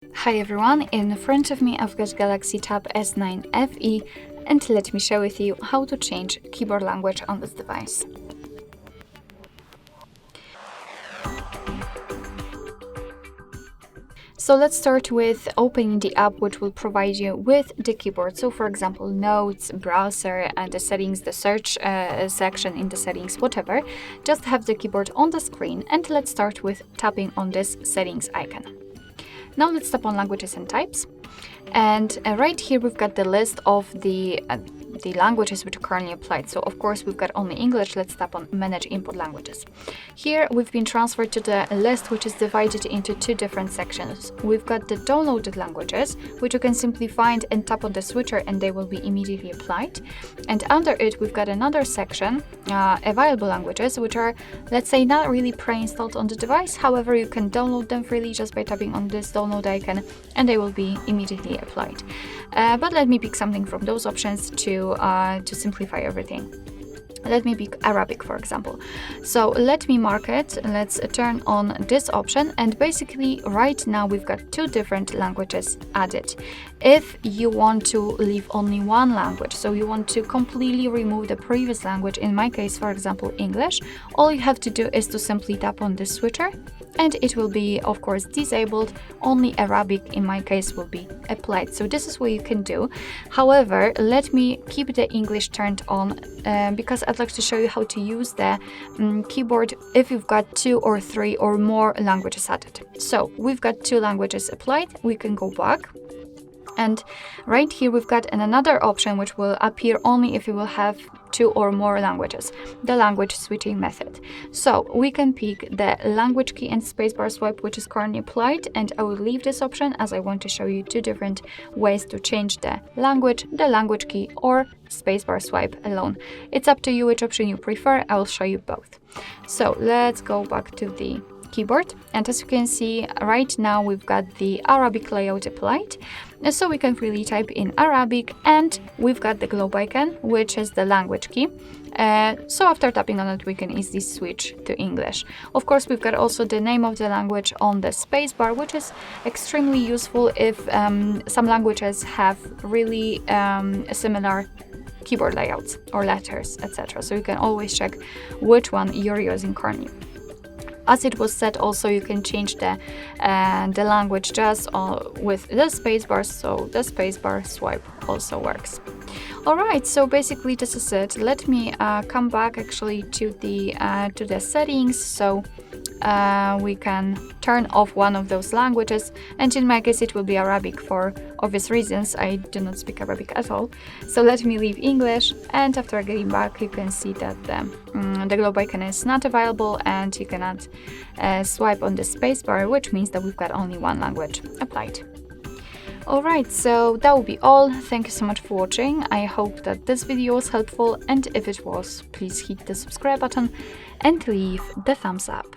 Hi everyone, in front of me I've got Galaxy Tab S9 FE, and let me share with you how to change keyboard language on this device. So let's start with opening the app which will provide you with the keyboard. So for example, notes, browser, and the settings, the search section in the settings, whatever. Just have the keyboard on the screen, and let's start with tapping on this settings icon. Now let's tap on languages and types, and right here we've got the list of the languages which are currently applied. So of course we've got only English. Let's tap on manage input languages. Here we've been transferred to the list which is divided into two different sections. We've got the downloaded languages, which you can simply find and tap on the switcher and they will be immediately applied. And under it we've got another section, available languages, which are, let's say, not really pre-installed on the device. However, you can download them freely just by tapping on this download icon and they will be immediately applied. But let me pick something from those options to simplify everything. Let me pick Arabic, for example. So let me mark it. Let's turn on this option, and basically right now we've got two different languages added. If you want to leave only one language, so you want to completely remove the previous language, in my case, for example, English, all you have to do is to simply tap on this switcher and it will be, of course, disabled. Only Arabic, in my case, will be applied. So this is what you can do. However, let me keep the English turned on because I'd like to show you how to use the keyboard if you've got 2 or 3 or more languages added. So we've got 2 languages applied. We can go back. And right here we've got another option which will appear only if you will have 2 or more languages, the language switching method. So we can pick the language key and spacebar swipe which is currently applied, and I will leave this option as I want to show you 2 different ways to change the language key or spacebar swipe alone. It's up to you which option you prefer. I will show you both. So let's go back to the keyboard, and as you can see right now we've got the Arabic layout applied, so we can freely type in Arabic, and we've got the globe icon which is the language key. So after tapping on it we can easily switch to English. Of course we've got also the name of the language on the spacebar, which is extremely useful if some languages have really similar keyboard layouts or letters, etc. So you can always check which one you're using currently. As it was said, also you can change the language just with the spacebar, so the spacebar swipe also works. Alright, so basically this is it. Let me come back actually to the settings, so we can turn off one of those languages, and in my case it will be Arabic for obvious reasons. I do not speak Arabic at all. So let me leave English, and after getting back you can see that the globe icon is not available and you cannot swipe on the spacebar, which means that we've got only one language applied. Alright, so that will be all. Thank you so much for watching. I hope that this video was helpful, and if it was, please hit the subscribe button and leave the thumbs up.